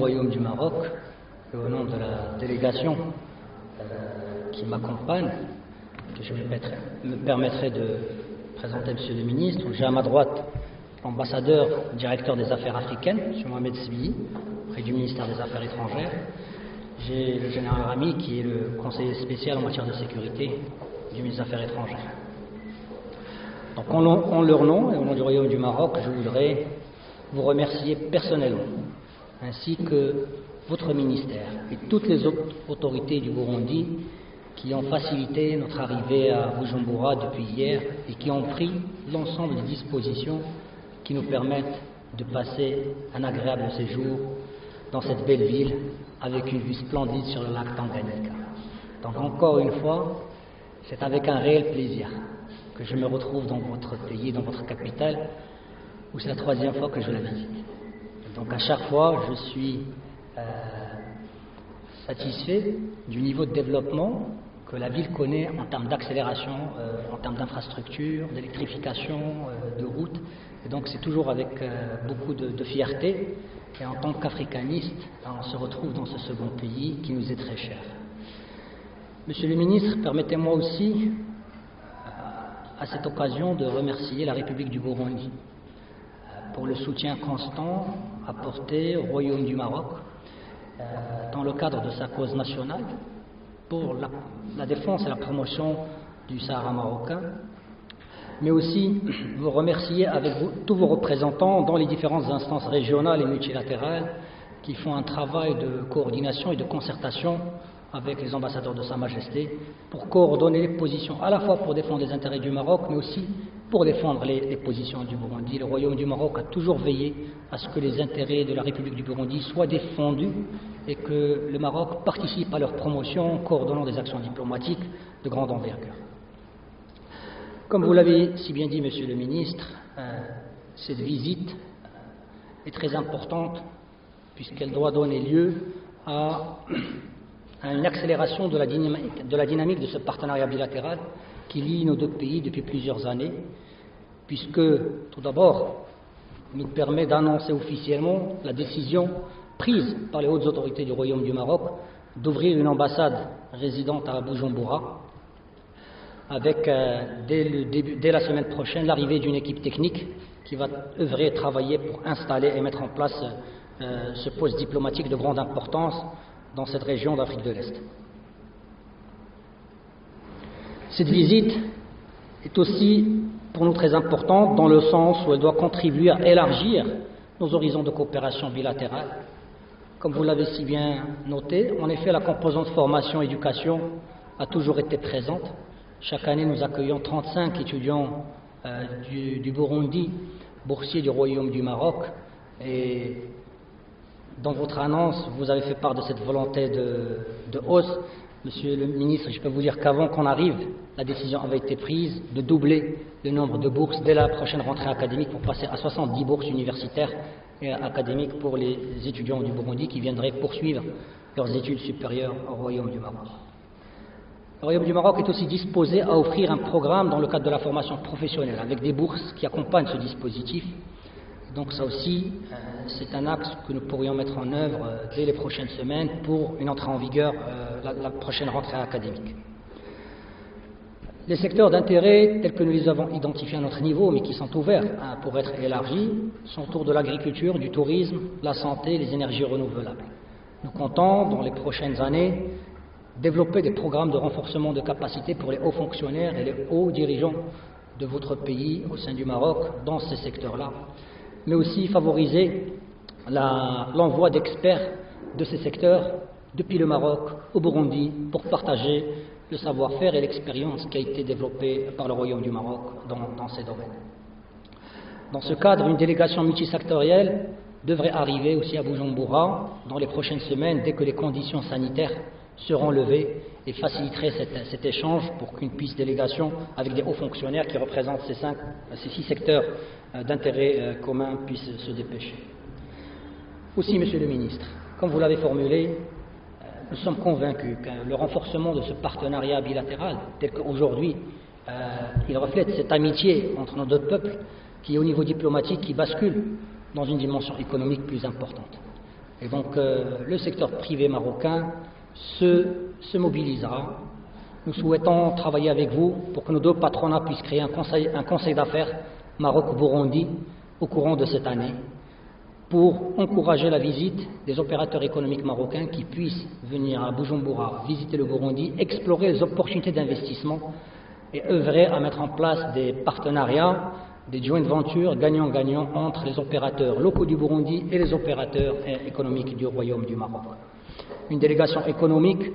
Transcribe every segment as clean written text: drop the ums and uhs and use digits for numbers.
Royaume du Maroc et au nom de la délégation qui m'accompagne, que je me permettrai de présenter Monsieur le ministre. J'ai à ma droite l'ambassadeur, directeur des affaires africaines, M. Mohamed Sbi, près du ministère des Affaires étrangères. J'ai le général Rami, qui est le conseiller spécial en matière de sécurité du ministère des Affaires étrangères. Donc, en leur nom et au nom du Royaume du Maroc, je voudrais vous remercier personnellement, ainsi que votre ministère et toutes les autres autorités du Burundi qui ont facilité notre arrivée à Bujumbura depuis hier et qui ont pris l'ensemble des dispositions qui nous permettent de passer un agréable séjour dans cette belle ville avec une vue splendide sur le lac Tanganyika. Donc encore une fois, c'est avec un réel plaisir que je me retrouve dans votre pays, dans votre capitale, où c'est la troisième fois que je la visite. Donc à chaque fois, je suis satisfait du niveau de développement que la ville connaît en termes d'accélération, en termes d'infrastructures, d'électrification, de routes. Et donc c'est toujours avec beaucoup de fierté. Et en tant qu'africaniste, on se retrouve dans ce second pays qui nous est très cher. Monsieur le ministre, permettez-moi aussi, à cette occasion, de remercier la République du Burundi pour le soutien constant apporté au Royaume du Maroc dans le cadre de sa cause nationale pour la défense et la promotion du Sahara marocain, mais aussi vous remercier avec tous vos représentants dans les différentes instances régionales et multilatérales qui font un travail de coordination et de concertation avec les ambassadeurs de Sa Majesté pour coordonner les positions, à la fois pour défendre les intérêts du Maroc, mais aussi pour défendre les positions du Burundi. Le Royaume du Maroc a toujours veillé à ce que les intérêts de la République du Burundi soient défendus et que le Maroc participe à leur promotion en coordonnant des actions diplomatiques de grande envergure. Comme vous l'avez si bien dit, Monsieur le ministre, cette visite est très importante puisqu'elle doit donner lieu à une accélération de la dynamique de ce partenariat bilatéral qui lie nos deux pays depuis plusieurs années, puisque, tout d'abord, nous permet d'annoncer officiellement la décision prise par les hautes autorités du Royaume du Maroc d'ouvrir une ambassade résidente à Bujumbura, avec dès la semaine prochaine l'arrivée d'une équipe technique qui va œuvrer et travailler pour installer et mettre en place ce poste diplomatique de grande importance dans cette région d'Afrique de l'Est. Cette visite est aussi pour nous très importante dans le sens où elle doit contribuer à élargir nos horizons de coopération bilatérale. Comme vous l'avez si bien noté, en effet, la composante formation-éducation a toujours été présente. Chaque année, nous accueillons 35 étudiants du Burundi, boursiers du Royaume du Maroc, et dans votre annonce, vous avez fait part de cette volonté de hausse. Monsieur le ministre, je peux vous dire qu'avant qu'on arrive, la décision avait été prise de doubler le nombre de bourses dès la prochaine rentrée académique pour passer à 70 bourses universitaires et académiques pour les étudiants du Burundi qui viendraient poursuivre leurs études supérieures au Royaume du Maroc. Le Royaume du Maroc est aussi disposé à offrir un programme dans le cadre de la formation professionnelle avec des bourses qui accompagnent ce dispositif. Donc ça aussi, c'est un axe que nous pourrions mettre en œuvre dès les prochaines semaines pour une entrée en vigueur, la prochaine rentrée académique. Les secteurs d'intérêt tels que nous les avons identifiés à notre niveau, mais qui sont ouverts pour être élargis, sont autour de l'agriculture, du tourisme, la santé, les énergies renouvelables. Nous comptons, dans les prochaines années, développer des programmes de renforcement de capacités pour les hauts fonctionnaires et les hauts dirigeants de votre pays au sein du Maroc dans ces secteurs-là, mais aussi favoriser l'envoi d'experts de ces secteurs depuis le Maroc au Burundi pour partager le savoir-faire et l'expérience qui a été développée par le Royaume du Maroc dans ces domaines. Dans ce cadre, une délégation multisectorielle devrait arriver aussi à Bujumbura dans les prochaines semaines dès que les conditions sanitaires seront levées et faciliterait cet échange pour qu'une délégation avec des hauts fonctionnaires qui représentent ces 6 secteurs d'intérêt commun puisse se dépêcher. Aussi, Monsieur le ministre, comme vous l'avez formulé, nous sommes convaincus que le renforcement de ce partenariat bilatéral, tel qu'aujourd'hui, il reflète cette amitié entre nos deux peuples qui, au niveau diplomatique, qui bascule dans une dimension économique plus importante. Et donc le secteur privé marocain se mobilisera. Nous souhaitons travailler avec vous pour que nos deux patronats puissent créer un conseil d'affaires Maroc-Burundi au courant de cette année pour encourager la visite des opérateurs économiques marocains qui puissent venir à Bujumbura, visiter le Burundi, explorer les opportunités d'investissement et œuvrer à mettre en place des partenariats, des joint ventures gagnant-gagnant entre les opérateurs locaux du Burundi et les opérateurs économiques du Royaume du Maroc. Une délégation économique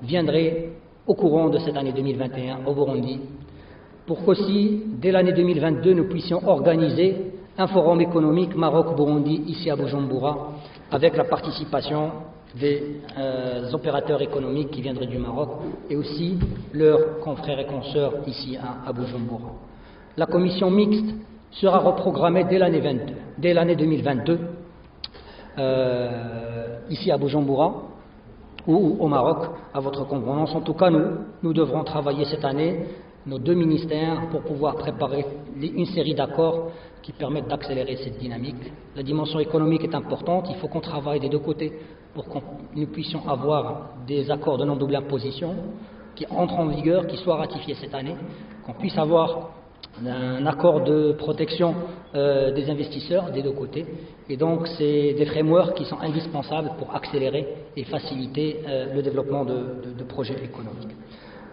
viendrait au courant de cette année 2021 au Burundi pour qu'aussi, dès l'année 2022, nous puissions organiser un forum économique Maroc-Burundi ici à Bujumbura avec la participation des opérateurs économiques qui viendraient du Maroc et aussi leurs confrères et consoeurs ici à Bujumbura. La commission mixte sera reprogrammée dès l'année 2022 ici à Bujumbura ou au Maroc à votre convenance. En tout cas, nous devrons travailler cette année, nos deux ministères, pour pouvoir préparer une série d'accords qui permettent d'accélérer cette dynamique. La dimension économique est importante, il faut qu'on travaille des deux côtés pour que nous puissions avoir des accords de non-double imposition qui entrent en vigueur, qui soient ratifiés cette année, qu'on puisse avoir un accord de protection des investisseurs des deux côtés. Et donc, c'est des frameworks qui sont indispensables pour accélérer et faciliter le développement de projets économiques.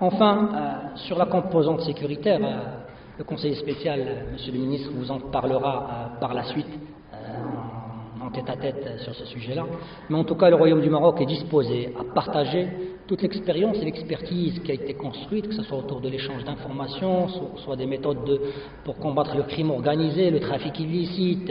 Enfin, sur la composante sécuritaire, le conseiller spécial, Monsieur le ministre, vous en parlera par la suite en tête-à-tête sur ce sujet-là. Mais en tout cas, le Royaume du Maroc est disposé à partager toute l'expérience et l'expertise qui a été construite, que ce soit autour de l'échange d'informations, soit des méthodes pour combattre le crime organisé, le trafic illicite,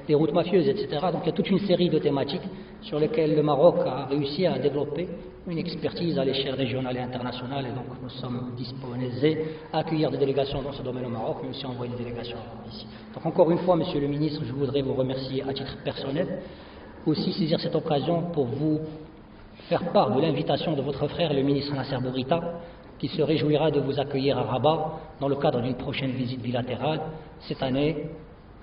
les routes mafieuses, etc. Donc il y a toute une série de thématiques sur lesquelles le Maroc a réussi à développer une expertise à l'échelle régionale et internationale. Et donc nous sommes disposés à accueillir des délégations dans ce domaine au Maroc, mais aussi à envoyer des délégations ici. Donc encore une fois, Monsieur le ministre, je voudrais vous remercier à titre personnel, aussi saisir cette occasion pour vous faire part de l'invitation de votre frère, le ministre Nasser Bourita, qui se réjouira de vous accueillir à Rabat dans le cadre d'une prochaine visite bilatérale cette année.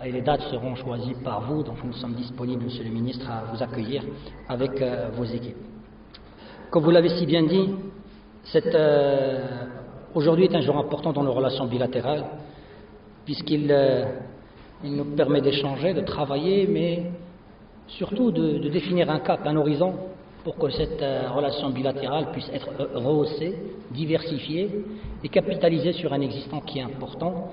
Et les dates seront choisies par vous, donc nous sommes disponibles, Monsieur le ministre, à vous accueillir avec vos équipes. Comme vous l'avez si bien dit, aujourd'hui est un jour important dans nos relations bilatérales, puisqu'il nous permet d'échanger, de travailler, mais surtout de définir un cap, un horizon, pour que cette relation bilatérale puisse être rehaussée, diversifiée et capitalisée sur un existant qui est important.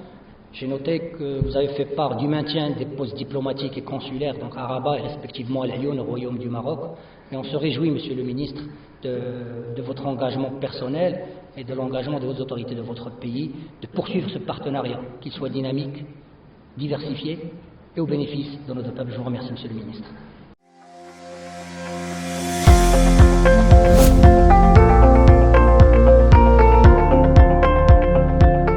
J'ai noté que vous avez fait part du maintien des postes diplomatiques et consulaires, donc à Rabat et respectivement à Lyon, au Royaume du Maroc. Et on se réjouit, Monsieur le ministre, de votre engagement personnel et de l'engagement des hautes autorités de votre pays, de poursuivre ce partenariat, qu'il soit dynamique, diversifié et au bénéfice de nos deux peuples. Je vous remercie, Monsieur le ministre.